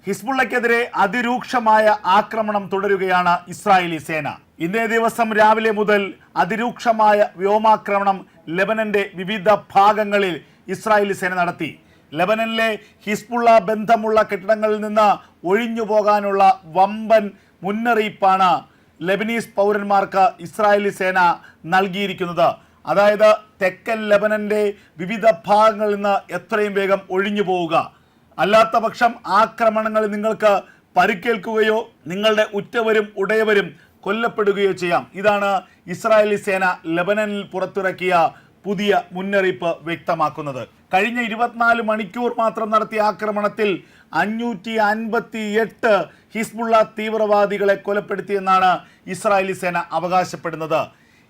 ഹിസ്ബുള്ളക്കെതിരെ അതിരൂക്ഷമായ ആക്രമണം തുടരുകയാണ് ഇസ്രായേലി സേന. ഇന്നേ ദിവസം രാവിലെ മുതൽ അതിരൂക്ഷമായ വ്യോമാക്രമണം ലെബനന്റെ വിവിധ ഭാഗങ്ങളിൽ ഇസ്രായേലി സേന നടത്തി. ലെബനനിലെ ഹിസ്ബുള്ള ബന്ധമുള്ള കെട്ടിടങ്ങളിൽ നിന്ന് ഒഴിഞ്ഞു പോകാനുള്ള വമ്പൻ മുന്നറിയിപ്പാണ് ലെബനീസ് പൗരന്മാർക്ക് ഇസ്രായേലി സേന നൽകിയിരിക്കുന്നത്. അതായത് തെക്കൻ ലെബനന്റെ വിവിധ ഭാഗങ്ങളിൽ നിന്ന് എത്രയും വേഗം ഒഴിഞ്ഞു പോവുക, അല്ലാത്ത പക്ഷം ആക്രമണങ്ങളിൽ നിങ്ങൾക്ക് പരിക്കേൽക്കുകയോ നിങ്ങളുടെ ഉറ്റവരും ഉടയവരും കൊല്ലപ്പെടുകയോ ചെയ്യാം. ഇതാണ് ഇസ്രായേലി സേന ലെബനനിൽ പുറത്തിറക്കിയ പുതിയ മുന്നറിയിപ്പ് വ്യക്തമാക്കുന്നത്. കഴിഞ്ഞ 24 മണിക്കൂർ മാത്രം നടത്തിയ ആക്രമണത്തിൽ 558 ഹിസ്ബുള്ള തീവ്രവാദികളെ കൊലപ്പെടുത്തിയെന്നാണ് ഇസ്രായേലി സേന അവകാശപ്പെടുന്നത്.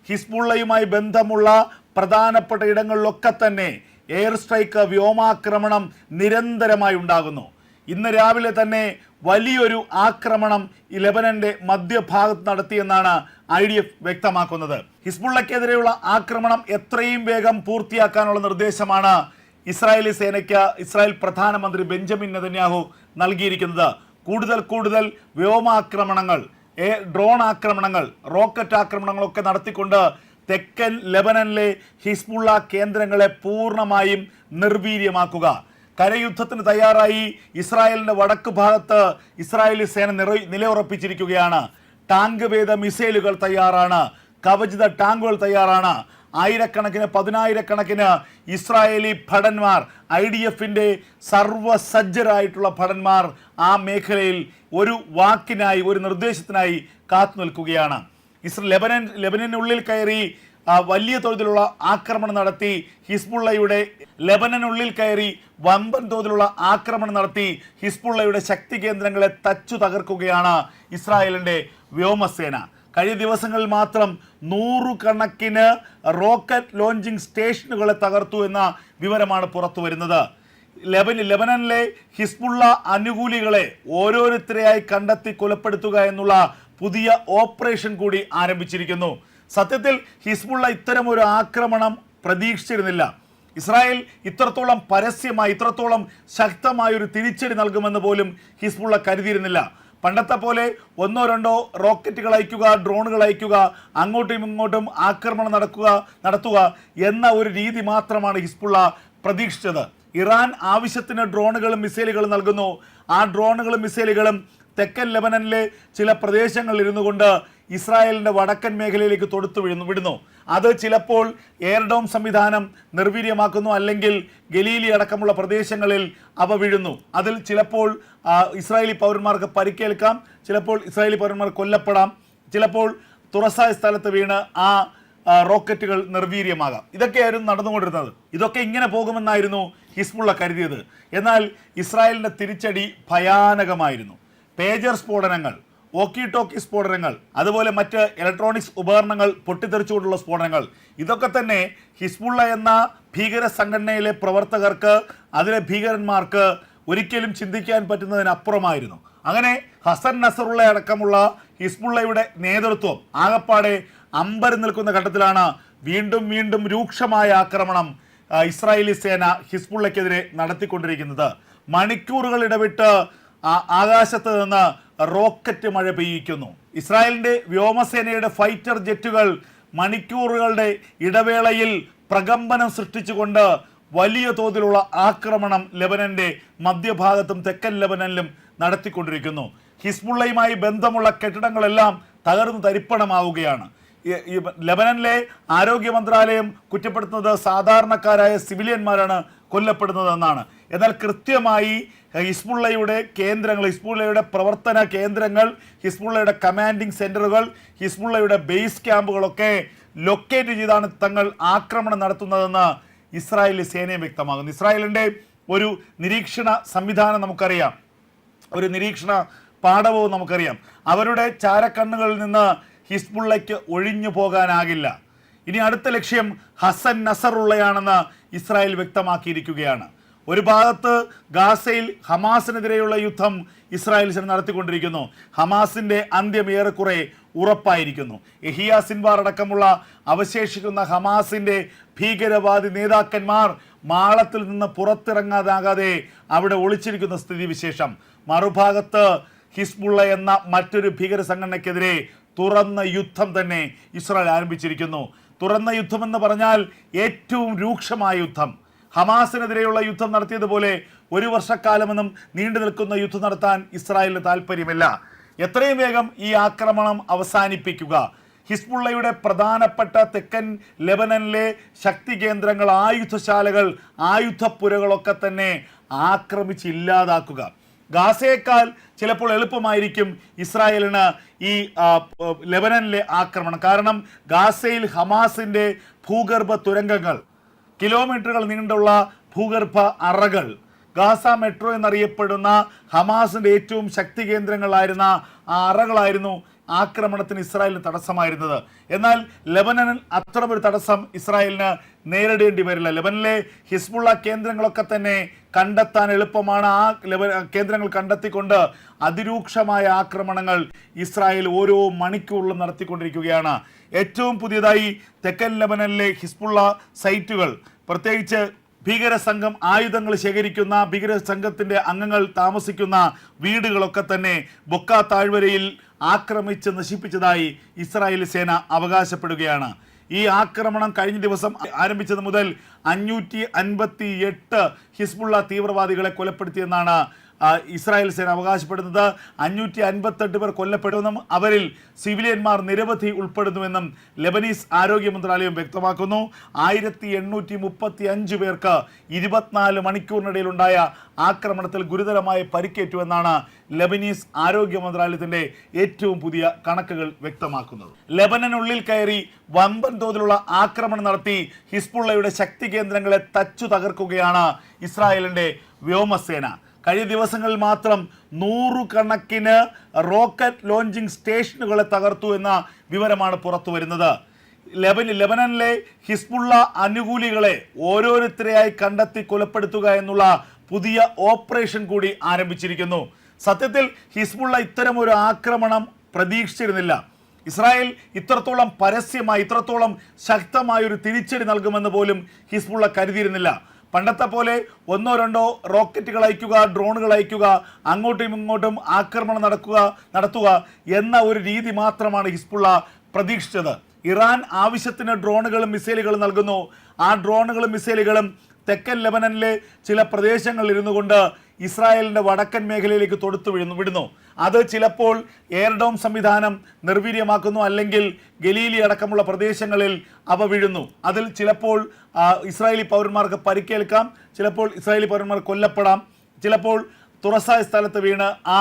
ഹിസ്ബുള്ളയുമായി ബന്ധമുള്ള പ്രധാനപ്പെട്ട ഇടങ്ങളിലൊക്കെ തന്നെ എയർ സ്ട്രൈക്ക്, വ്യോമാക്രമണം നിരന്തരമായി ഉണ്ടാകുന്നു. ഇന്ന് രാവിലെ തന്നെ വലിയൊരു ആക്രമണം ഈ ലെബനന്റെ മധ്യഭാഗത്ത് നടത്തിയെന്നാണ് IDF വ്യക്തമാക്കുന്നത്. ഹിസ്ബുള്ളക്കെതിരെയുള്ള ആക്രമണം എത്രയും വേഗം പൂർത്തിയാക്കാനുള്ള നിർദ്ദേശമാണ് ഇസ്രായേലി സേനയ്ക്ക് ഇസ്രായേൽ പ്രധാനമന്ത്രി ബെഞ്ചമിൻ നെതന്യാഹു നൽകിയിരിക്കുന്നത്. കൂടുതൽ വ്യോമാക്രമണങ്ങൾ, ഡ്രോൺ ആക്രമണങ്ങൾ, റോക്കറ്റ് ആക്രമണങ്ങളൊക്കെ നടത്തിക്കൊണ്ട് തെക്കൻ ലെബനനിലെ ഹിസ്ബുള്ള കേന്ദ്രങ്ങളെ പൂർണ്ണമായും നിർവീര്യമാക്കുക. കരയുദ്ധത്തിന് തയ്യാറായി ഇസ്രായേലിന്റെ വടക്ക് ഭാഗത്ത് ഇസ്രായേലി സേന നിലയുറപ്പിച്ചിരിക്കുകയാണ്. ടാങ്ക് വേദ മിസൈലുകൾ തയ്യാറാണ്, കവചിത ടാങ്കുകൾ തയ്യാറാണ്. ആയിരക്കണക്കിന്, പതിനായിരക്കണക്കിന് ഇസ്രായേലി ഭടന്മാർ, IDFന്റെ സർവസജ്ജരായിട്ടുള്ള ഭടന്മാർ ആ മേഖലയിൽ ഒരു വാക്കിനായി, ഒരു നിർദ്ദേശത്തിനായി കാത്തു നിൽക്കുകയാണ്. ലെബനനുള്ളിൽ കയറി വലിയ തോതിലുള്ള ആക്രമണം നടത്തി ഹിസ്ബുള്ളയുടെ ലെബനനുള്ളിൽ കയറി വമ്പൻ തോതിലുള്ള ആക്രമണം നടത്തി ഹിസ്ബുള്ളയുടെ ശക്തി കേന്ദ്രങ്ങളെ തച്ചു തകർക്കുകയാണ് ഇസ്രായേലിന്റെ വ്യോമസേന. കഴിഞ്ഞ ദിവസങ്ങളിൽ മാത്രം 100 കണക്കിന് റോക്കറ്റ് ലോഞ്ചിങ് സ്റ്റേഷനുകളെ തകർത്തു എന്ന വിവരമാണ് പുറത്തു വരുന്നത്. ലെബനനിലെ ഹിസ്ബുള്ള അനുകൂലികളെ ഓരോരുത്തരെയായി കണ്ടെത്തി കൊലപ്പെടുത്തുക എന്നുള്ള പുതിയ ഓപ്പറേഷൻ കൂടി ആരംഭിച്ചിരിക്കുന്നു. സത്യത്തിൽ ഹിസ്ബുള്ള ഇത്തരം ഒരു ആക്രമണം പ്രതീക്ഷിച്ചിരുന്നില്ല. ഇസ്രായേൽ ഇത്രത്തോളം പരസ്യമായി, ഇത്രത്തോളം ശക്തമായൊരു തിരിച്ചടി നൽകുമെന്ന് പോലും ഹിസ്ബുള്ള കരുതിയിരുന്നില്ല. പണ്ടത്തെ പോലെ 1-2 റോക്കറ്റുകൾ അയക്കുക, ഡ്രോണുകൾ അയക്കുക, അങ്ങോട്ടും ഇങ്ങോട്ടും ആക്രമണം നടത്തുക എന്ന ഒരു രീതി മാത്രമാണ് ഹിസ്ബുള്ള പ്രതീക്ഷിച്ചത്. ഇറാൻ ആവശ്യത്തിന് ഡ്രോണുകളും മിസൈലുകളും നൽകുന്നു. ആ ഡ്രോണുകളും മിസൈലുകളും തെക്കൻ ലെബനനിലെ ചില പ്രദേശങ്ങളിൽ ഇരുന്നു കൊണ്ട് ഇസ്രായേലിന്റെ വടക്കൻ മേഖലയിലേക്ക് തൊടുത്തു വിടുന്നു. അത് ചിലപ്പോൾ എയർഡോം സംവിധാനം നിർവീര്യമാക്കുന്നു, അല്ലെങ്കിൽ ഗലീലി അടക്കമുള്ള പ്രദേശങ്ങളിൽ അവ വീഴുന്നു. അതിൽ ചിലപ്പോൾ ഇസ്രായേലി പൗരന്മാർക്ക് പരിക്കേൽക്കാം, ചിലപ്പോൾ ഇസ്രായേലി പൗരന്മാർ കൊല്ലപ്പെടാം, ചിലപ്പോൾ തുറസായ സ്ഥലത്ത് വീണ് ആ റോക്കറ്റുകൾ നിർവീര്യമാകാം. ഇതൊക്കെയായിരുന്നു നടന്നുകൊണ്ടിരുന്നത്. ഇതൊക്കെ ഇങ്ങനെ പോകുമെന്നായിരുന്നു ഹിസ്ബുള്ള കരുതിയത്. എന്നാൽ ഇസ്രായേലിന്റെ തിരിച്ചടി ഭയാനകമായിരുന്നു. പേജർ സ്ഫോടനങ്ങൾ, വോക്കി ടോക്കി സ്ഫോടനങ്ങൾ, അതുപോലെ മറ്റ് ഇലക്ട്രോണിക്സ് ഉപകരണങ്ങൾ പൊട്ടിത്തെറിച്ചുകൊണ്ടുള്ള സ്ഫോടനങ്ങൾ, ഇതൊക്കെ തന്നെ ഹിസ്ബുള്ള എന്ന ഭീകര സംഘടനയിലെ പ്രവർത്തകർക്ക്, അതിലെ ഭീകരന്മാർക്ക് ഒരിക്കലും ചിന്തിക്കാൻ പറ്റുന്നതിനപ്പുറമായിരുന്നു. അങ്ങനെ ഹസൻ നസറുള്ള അടക്കമുള്ള ഹിസ്ബുള്ളയുടെ നേതൃത്വം ആകപ്പാടെ അമ്പരം നിൽക്കുന്ന ഘട്ടത്തിലാണ് വീണ്ടും രൂക്ഷമായ ആക്രമണം ഇസ്രായേലി സേന ഹിസ്ബുള്ളക്കെതിരെ നടത്തിക്കൊണ്ടിരിക്കുന്നത്. മണിക്കൂറുകൾ ഇടവിട്ട് ആകാശത്ത് നിന്ന് റോക്കറ്റ് മഴ പെയ്യിക്കുന്നു. ഇസ്രായേലിന്റെ വ്യോമസേനയുടെ ഫൈറ്റർ ജെറ്റുകൾ മണിക്കൂറുകളുടെ ഇടവേളയിൽ പ്രകമ്പനം സൃഷ്ടിച്ചുകൊണ്ട് വലിയ തോതിലുള്ള ആക്രമണം ലെബനന്റെ മധ്യഭാഗത്തും തെക്കൻ ലെബനനിലും നടത്തിക്കൊണ്ടിരിക്കുന്നു. ഹിസ്ബുള്ളയുമായി ബന്ധമുള്ള കെട്ടിടങ്ങളെല്ലാം തകർന്നു തരിപ്പണമാവുകയാണ്. ലെബനനിലെ ആരോഗ്യ മന്ത്രാലയം കുറ്റപ്പെടുത്തുന്നത് സാധാരണക്കാരായ സിവിലിയന്മാരാണ് കൊല്ലപ്പെടുന്നതെന്നാണ്. എന്നാൽ കൃത്യമായി ഹിസ്ബുള്ളയുടെ കേന്ദ്രങ്ങൾ, ഹിസ്ബുള്ളയുടെ പ്രവർത്തന കേന്ദ്രങ്ങൾ, ഹിസ്ബുള്ളയുടെ കമാൻഡിംഗ് സെന്ററുകൾ, ഹിസ്ബുള്ളയുടെ ബേസ് ക്യാമ്പുകളൊക്കെ ലൊക്കേറ്റ് ചെയ്താണ് തങ്ങൾ ആക്രമണം നടത്തുന്നതെന്ന് ഇസ്രായേലി സേനയും വ്യക്തമാകുന്നു. ഇസ്രായേലിൻ്റെ ഒരു നിരീക്ഷണ സംവിധാനം നമുക്കറിയാം, ഒരു നിരീക്ഷണ പാഠവും നമുക്കറിയാം. അവരുടെ ചാരക്കണ്ണുകളിൽ നിന്ന് ഹിസ്ബുള്ളയ്ക്ക് ഒഴിഞ്ഞു പോകാനാകില്ല. ഇനി അടുത്ത ലക്ഷ്യം ഹസൻ നസറുള്ളയാണെന്ന് ഇസ്രായേൽ വ്യക്തമാക്കിയിരിക്കുകയാണ്. ഒരു ഭാഗത്ത് ഗാസയിൽ ഹമാസിനെതിരെയുള്ള യുദ്ധം ഇസ്രായേൽ നടത്തിക്കൊണ്ടിരിക്കുന്നു. ഹമാസിന്റെ അന്ത്യം ഏറെക്കുറെ ഉറപ്പായിരിക്കുന്നു. യഹിയ സിൻവാർ അടക്കമുള്ള അവശേഷിക്കുന്ന ഹമാസിന്റെ ഭീകരവാദി നേതാക്കന്മാർ മാളത്തിൽ നിന്ന് പുറത്തിറങ്ങാതാകാതെ അവിടെ ഒളിച്ചിരിക്കുന്ന സ്ഥിതിവിശേഷം. മറുഭാഗത്ത് ഹിസ്ബുള്ള എന്ന മറ്റൊരു ഭീകര സംഘടനയ്ക്കെതിരെ തുറന്ന യുദ്ധം തന്നെ ഇസ്രായേൽ ആരംഭിച്ചിരിക്കുന്നു. തുറന്ന യുദ്ധം എന്ന് പറഞ്ഞാൽ ഏറ്റവും രൂക്ഷമായ യുദ്ധം. ഹമാസിനെതിരെയുള്ള യുദ്ധം നടത്തിയതുപോലെ ഒരു വർഷക്കാലമൊന്നും നീണ്ടു നിൽക്കുന്ന യുദ്ധം നടത്താൻ ഇസ്രായേലിന് താല്പര്യമില്ല. എത്രയും വേഗം ഈ ആക്രമണം അവസാനിപ്പിക്കുക. ഹിസ്ബുള്ളയുടെ പ്രധാനപ്പെട്ട തെക്കൻ ലെബനനിലെ ശക്തി കേന്ദ്രങ്ങൾ, ആയുധശാലകൾ, ആയുധപ്പുരകളൊക്കെ തന്നെ ആക്രമിച്ച് ഇല്ലാതാക്കുക. ഗാസയേക്കാൾ ചിലപ്പോൾ എളുപ്പമായിരിക്കും ഇസ്രായേലിന് ഈ ലെബനനിലെ ആക്രമണം. കാരണം ഗാസയിൽ ഹമാസിൻ്റെ ഭൂഗർഭ തുരങ്കങ്ങൾ, കിലോമീറ്ററുകൾ നീണ്ടുള്ള ഭൂഗർഭ അറകൾ, ഗാസ മെട്രോ എന്നറിയപ്പെടുന്ന ഹമാസിൻ്റെ ഏറ്റവും ശക്തി കേന്ദ്രങ്ങളായിരുന്ന ആ അറകളായിരുന്നു ആക്രമണത്തിന് ഇസ്രായേലിന് തടസ്സമായിരുന്നത്. എന്നാൽ ലെബനനിൽ അത്തരമൊരു തടസ്സം ഇസ്രായേലിന് നേരിടേണ്ടി വരില്ല. ലെബനനിലെ ഹിസ്ബുള്ള കേന്ദ്രങ്ങളൊക്കെ തന്നെ കണ്ടെത്താൻ എളുപ്പമാണ്. ആ കേന്ദ്രങ്ങൾ കണ്ടെത്തിക്കൊണ്ട് അതിരൂക്ഷമായ ആക്രമണങ്ങൾ ഇസ്രായേൽ ഓരോ മണിക്കൂറിലും നടത്തിക്കൊണ്ടിരിക്കുകയാണ്. ഏറ്റവും പുതിയതായി തെക്കൻ ലെബനനിലെ ഹിസ്ബുള്ള സൈറ്റുകൾ, പ്രത്യേകിച്ച് ഭീകര സംഘം ആയുധങ്ങൾ ശേഖരിക്കുന്ന ഭീകര സംഘത്തിൻ്റെ അംഗങ്ങൾ താമസിക്കുന്ന വീടുകളൊക്കെ തന്നെ ബൊക്ക താഴ്വരയിൽ ആക്രമിച്ച് നശിപ്പിച്ചതായി ഇസ്രായേൽ സേന അവകാശപ്പെടുകയാണ്. ഈ ആക്രമണം കഴിഞ്ഞ ദിവസം ആരംഭിച്ചത് മുതൽ 558 ഹിസ്ബുള്ള തീവ്രവാദികളെ കൊലപ്പെടുത്തിയെന്നാണ് ഇസ്രായേൽ സേന അവകാശപ്പെടുന്നത്. 558 പേർ കൊല്ലപ്പെടുമെന്നും അവരിൽ സിവിലിയന്മാർ നിരവധി ഉൾപ്പെടുന്നുവെന്നും ലെബനീസ് ആരോഗ്യ മന്ത്രാലയം വ്യക്തമാക്കുന്നു. 1835 പേർക്ക് 24 മണിക്കൂറിനിടയിലുണ്ടായ ആക്രമണത്തിൽ ഗുരുതരമായി പരിക്കേറ്റുവെന്നാണ് ലെബനീസ് ആരോഗ്യ മന്ത്രാലയത്തിന്റെ ഏറ്റവും പുതിയ കണക്കുകൾ വ്യക്തമാക്കുന്നത്. ലെബനനുള്ളിൽ കയറി വമ്പൻ തോതിലുള്ള ആക്രമണം നടത്തി ഹിസ്ബുള്ളയുടെ ശക്തി കേന്ദ്രങ്ങളെ തച്ചു തകർക്കുകയാണ് ഇസ്രായേലിന്റെ വ്യോമസേന. കഴിഞ്ഞ ദിവസങ്ങളിൽ മാത്രം 100 കണക്കിന് റോക്കറ്റ് ലോഞ്ചിങ് സ്റ്റേഷനുകളെ തകർത്തു എന്ന വിവരമാണ് പുറത്തു വരുന്നത്. ലെബനനിലെ ഹിസ്ബുള്ള അനുകൂലികളെ ഓരോരുത്തരെയായി കണ്ടെത്തി കൊലപ്പെടുത്തുക എന്നുള്ള പുതിയ ഓപ്പറേഷൻ കൂടി ആരംഭിച്ചിരിക്കുന്നു. സത്യത്തിൽ ഹിസ്ബുള്ള ഇത്തരം ഒരു ആക്രമണം പ്രതീക്ഷിച്ചിരുന്നില്ല. ഇസ്രായേൽ ഇത്രത്തോളം പരസ്യമായി, ഇത്രത്തോളം ശക്തമായൊരു തിരിച്ചടി നൽകുമെന്ന് പോലും ഹിസ്ബുള്ള കരുതിയിരുന്നില്ല. പണ്ടത്തെ പോലെ ഒന്നോ രണ്ടോ റോക്കറ്റുകൾ അയക്കുക, ഡ്രോണുകൾ അയക്കുക, അങ്ങോട്ടും ഇങ്ങോട്ടും ആക്രമണം നടത്തുക എന്ന ഒരു രീതി മാത്രമാണ് ഹിസ്ബുള്ള പ്രതീക്ഷിച്ചത്. ഇറാൻ ആവശ്യത്തിന് ഡ്രോണുകളും മിസൈലുകളും നൽകുന്നു. ആ ഡ്രോണുകളും മിസൈലുകളും തെക്കൻ ലെബനനിലെ ചില പ്രദേശങ്ങളിൽ ഇരുന്നു കൊണ്ട് ഇസ്രായേലിൻ്റെ വടക്കൻ മേഖലയിലേക്ക് തൊടുത്തു വിടുന്നു. അത് ചിലപ്പോൾ എയർഡോം സംവിധാനം നിർവീര്യമാക്കുന്നു, അല്ലെങ്കിൽ ഗലീലി അടക്കമുള്ള പ്രദേശങ്ങളിൽ അവ വീഴുന്നു. അതിൽ ചിലപ്പോൾ ഇസ്രായേലി പൗരന്മാർക്ക് പരിക്കേൽക്കാം, ചിലപ്പോൾ ഇസ്രായേലി പൗരന്മാർ കൊല്ലപ്പെടാം, ചിലപ്പോൾ തുറസായ സ്ഥലത്ത് വീണ് ആ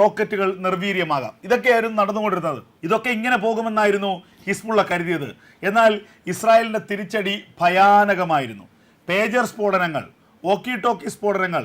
റോക്കറ്റുകൾ നിർവീര്യമാകാം. ഇതൊക്കെയായിരുന്നു നടന്നുകൊണ്ടിരുന്നത്. ഇതൊക്കെ ഇങ്ങനെ പോകുമെന്നായിരുന്നു ഹിസ്ബുള്ള കരുതിയത്. എന്നാൽ ഇസ്രായേലിൻ്റെ തിരിച്ചടി ഭയാനകമായിരുന്നു. പേജർ സ്ഫോടനങ്ങൾ, വോക്കി ടോക്കി സ്ഫോടനങ്ങൾ,